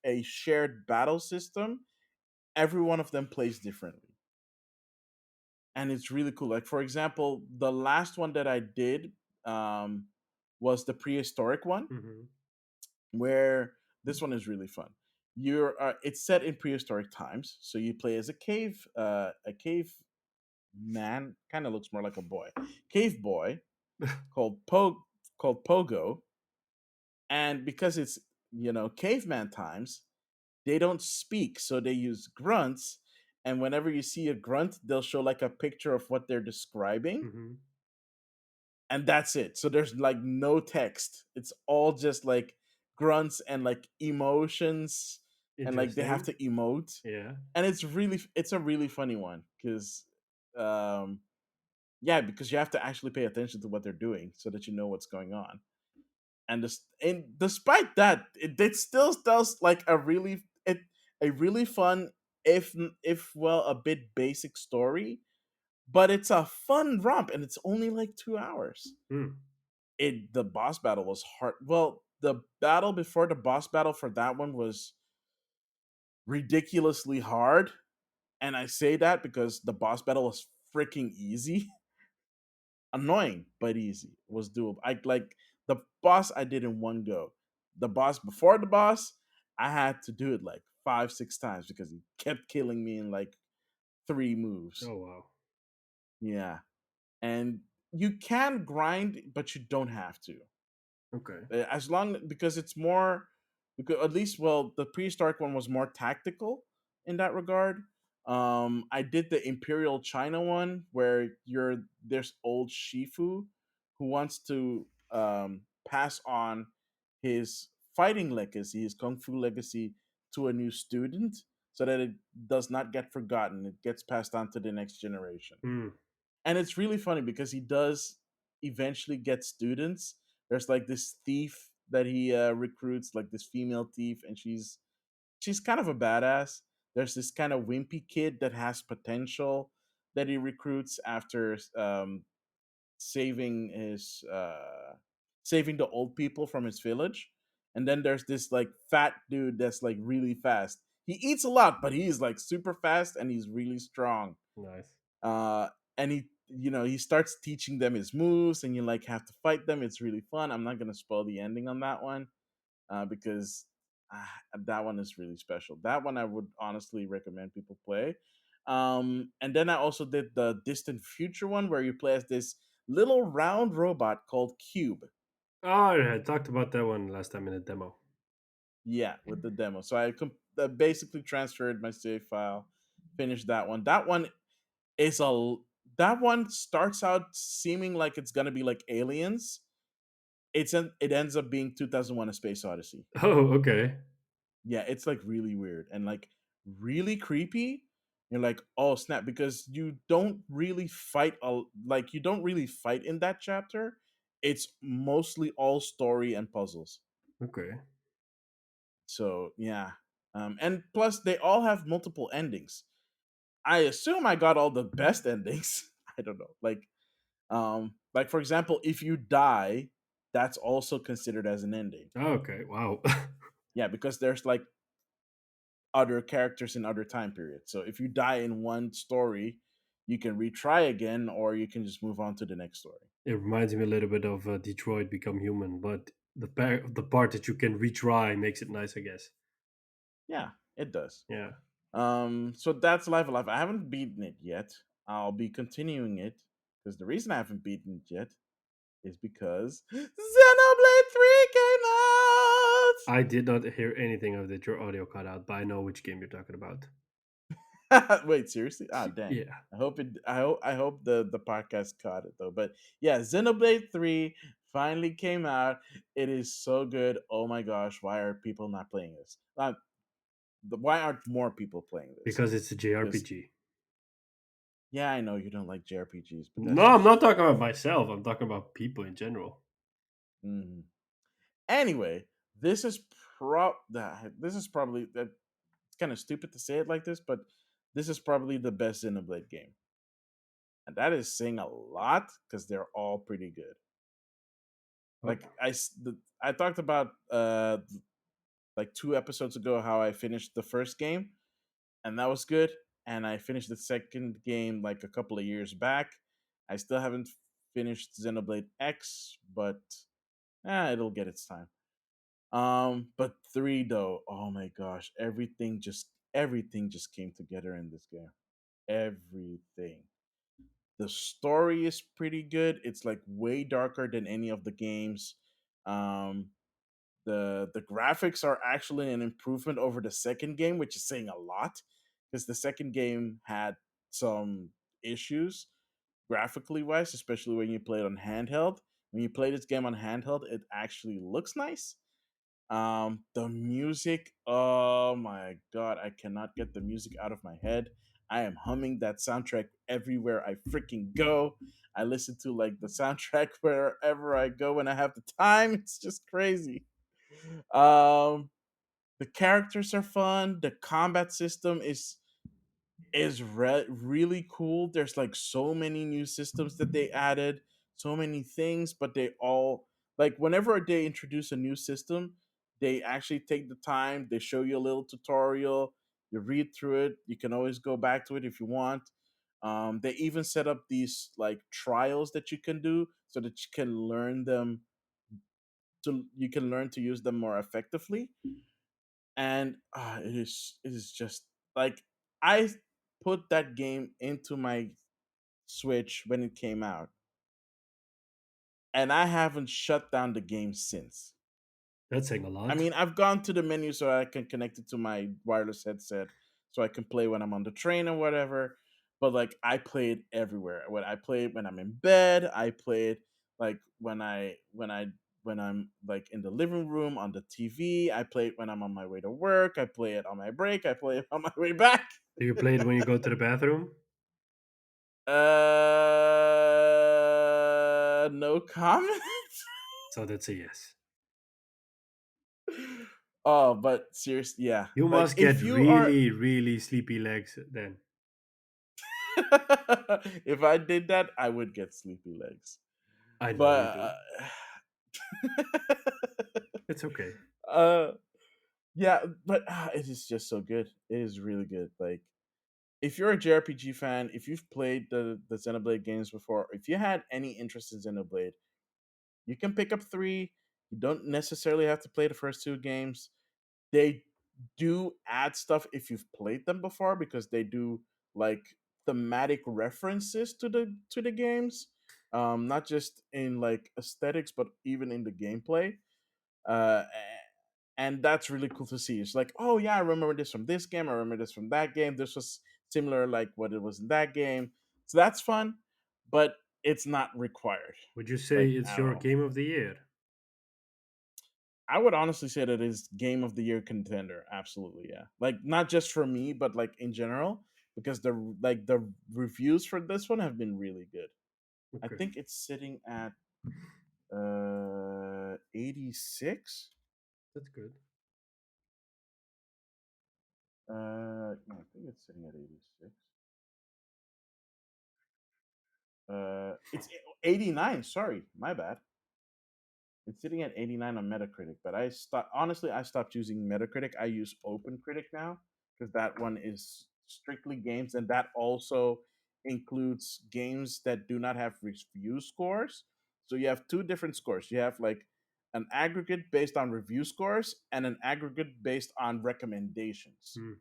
a shared battle system. Every one of them plays differently, and it's really cool. Like for example, the last one that I did um, was the prehistoric one, Hmm. where this one is really fun. It's set in prehistoric times, so you play as a cave man, kind of looks more like a boy, cave boy called Pogo, and because it's caveman times, they don't speak, so they use grunts, and whenever you see a grunt, they'll show like a picture of what they're describing, Hmm. and that's it. So there's like no text. It's all just like grunts and like emotions, and like they have Interesting. to emote, Yeah. and it's a really funny one because um yeah, because you have to actually pay attention to what they're doing so that you know what's going on. And despite that, it still does like a really fun, if well, a bit basic story, but it's a fun romp, and it's only like 2 hours. Hmm. The boss battle was hard. Well, the battle before the boss battle for that one was ridiculously hard, and I say that because the boss battle was freaking easy. Annoying but easy. It was doable. I like the boss I did in one go. The boss before the boss, I had to do it like 5, 6 times because he kept killing me in like 3 moves. Oh wow. Yeah. And you can grind, but you don't have to. Okay. As long because it's more because at least well the prehistoric one was more tactical in that regard. I did the Imperial China one where you're there's old Shifu who wants to pass on his fighting legacy, his kung fu legacy, to a new student so that it does not get forgotten. It gets passed on to the next generation, Hmm. and it's really funny because he does eventually get students. There's like this thief that he recruits, like this female thief, and she's kind of a badass. There's this kind of wimpy kid that has potential that he recruits after saving his saving the old people from his village. And then there's this like fat dude that's like really fast. He eats a lot, but he's like super fast and he's really strong. Nice. uh and he starts teaching them his moves, and you like have to fight them. It's really fun. I'm not going to spoil the ending on that one because that one is really special. That one I would honestly recommend people play. And then I also did the Distant Future one where you play as this little round robot called Cube. Oh, yeah, I talked about that one last time in the demo. Yeah, with the demo. So basically transferred my save file, finished that one. Is a that one starts out seeming like it's gonna be like Aliens. It ends up being 2001: A Space Odyssey. Oh, okay. Yeah, it's like really weird and like really creepy. You're like, oh snap, because you don't really fight in that chapter. It's mostly all story and puzzles. Okay. So yeah, and plus they all have multiple endings. I assume I got all the best endings. I don't know, like for example, if you die, that's also considered as an ending. Oh, okay. Wow. Yeah, because there's like other characters in other time periods. So if you die in one story, you can retry again, or you can just move on to the next story. It reminds me a little bit of Detroit Become Human, but the part that you can retry makes it nice, I guess. Yeah, it does. Yeah. So that's Life Alive. I haven't beaten it yet. I'll be continuing it because the reason I haven't beaten it yet is because Xenoblade 3 came I did not hear anything of that. Your audio cut out, but I know which game you're talking about. out. Wait, seriously? Ah, dang. Yeah. I hope the podcast caught it though. But yeah, Xenoblade 3 finally came out. It is so good. Oh my gosh, why are people not playing this? Why aren't more people playing this? because it's a Because JRPG. yeah, I know you don't like JRPGs, but that's No, I'm just not talking about myself. I'm talking about people in general. mhm. Anyway. This is this is probably that. It's kind of stupid to say it like this, but this is probably the best Xenoblade game, and that is saying a lot because they're all pretty good. Oh, Like I talked about like 2 episodes ago how I finished the first game, and that was good. And I finished the second game like a couple of years back. I still haven't finished Xenoblade X, but it'll get its time. But three though, oh my gosh, everything just came together in this game. Everything. The story is pretty good. It's like way darker than any of the games. Um, the graphics are actually an improvement over the second game, which is saying a lot because the second game had some issues graphically wise, especially when you play it on handheld. When you play this game on handheld, it actually looks nice. The music, oh my god, I cannot get the music out of my head. I am humming that soundtrack everywhere I freaking go. I listen to like the soundtrack wherever I go when I have the time. It's just crazy. Um, the characters are fun. The combat system is really cool. There's like so many new systems that they added, so many things, but they all like whenever they introduce a new system, they actually take the time. They show you a little tutorial. You read through it. You can always go back to it if you want. They even set up these like trials that you can do so that you can learn them so you can learn to use them more effectively. And it is just like I put that game into my Switch when it came out, and I haven't shut down the game since. that's saying a I lot. mean, I've gone to the menu so I can connect it to my wireless headset so I can play when I'm on the train or whatever. But like I play it everywhere. When I play it when I'm in bed, I play it like when I'm like in the living room on the TV. I play it when I'm on my way to work. I play it on my break. I play it on my way back. Do you play it when you go to the bathroom? No comment. So that's a yes. Oh, but seriously, yeah. You Like must if get you are really, really sleepy legs then. if I did that, I would get sleepy legs. I know you But do. It's okay. uh, yeah, but it is just so good. It is really good. Like if you're a JRPG fan, if you've played the Xenoblade games before, if you had any interest in Xenoblade, you can pick up three. You don't necessarily have to play the first two games. They do add stuff if you've played them before because they do like thematic references to the games, not just in like aesthetics but even in the gameplay. And that's really cool to see. It's like, oh yeah, I remember this from this game, I remember this from that game, this was similar like what it was in that game. So that's fun, but it's not required, Would you say like it's at your all. game of the year? I would honestly say that it is game of the year contender. Absolutely, yeah. Like not just for me, but like in general, because the reviews for this one have been really good. I Okay, think it's sitting at 86. that's good. Yeah, I think it's sitting at 86. It's 89. Sorry, my bad. It's sitting at 89 on Metacritic, but I stopped using Metacritic. I use OpenCritic now because that one is strictly games and that also includes games that do not have review scores. So you have two different scores. You have like an aggregate based on review scores and an aggregate based on recommendations. Hmm,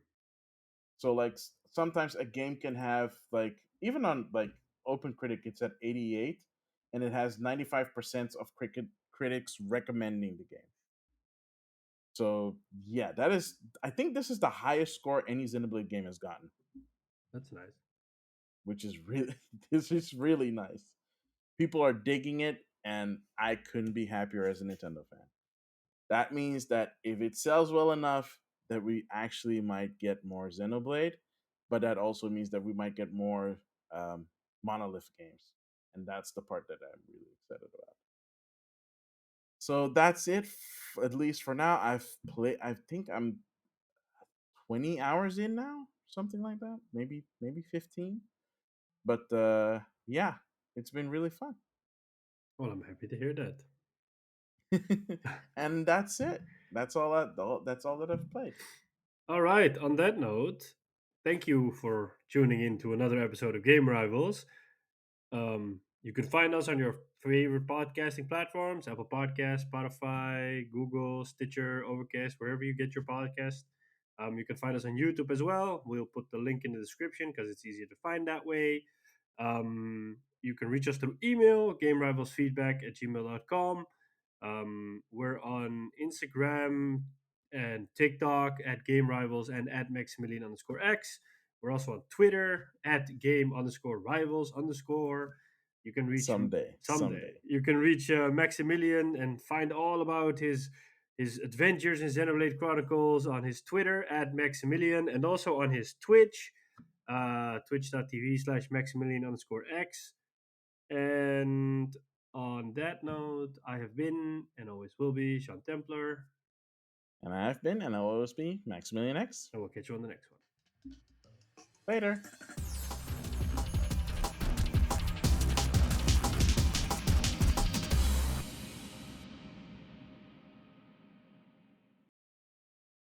So like sometimes a game can have like even on like OpenCritic it's at 88 and it has 95% of critics recommending the game. So yeah, that is I think this is the highest score any Xenoblade game has gotten, that's nice. which is really this is really nice. People are digging it. and I couldn't be happier as a Nintendo fan. That means that if it sells well enough, that we actually might get more Xenoblade, but that also means that we might get more um, Monolith games, and that's the part that I'm really excited about. So that's it, at least for now. I've played. I think I'm 20 hours in now, something like that. Maybe 15. But yeah, it's been really fun. Well, I'm happy to hear that. And that's it. That's all that I've played. All right. On that note, thank you for tuning in to another episode of Game Rivals. You can find us on your favorite podcasting platforms: Apple Podcasts, Spotify, Google, Stitcher, Overcast, wherever you get your podcast. You can find us on YouTube as well. We'll put the link in the description because it's easier to find that way. You can reach us through email, gamerivalsfeedback@gmail.com. We're on Instagram and TikTok at Game Rivals and at Maximilian underscore X. We're also on Twitter at Game underscore Rivals underscore. You can reach someday. Someday. You can reach Maximilian and find all about his adventures in Xenoblade Chronicles on his Twitter at Maximilian and also on his Twitch, twitch.tv/ Maximilian underscore X. And on that note, I have been and always will be Sean Templar, And I have been, and I'll always be Maximilian X. and we'll catch you on the next one. Later.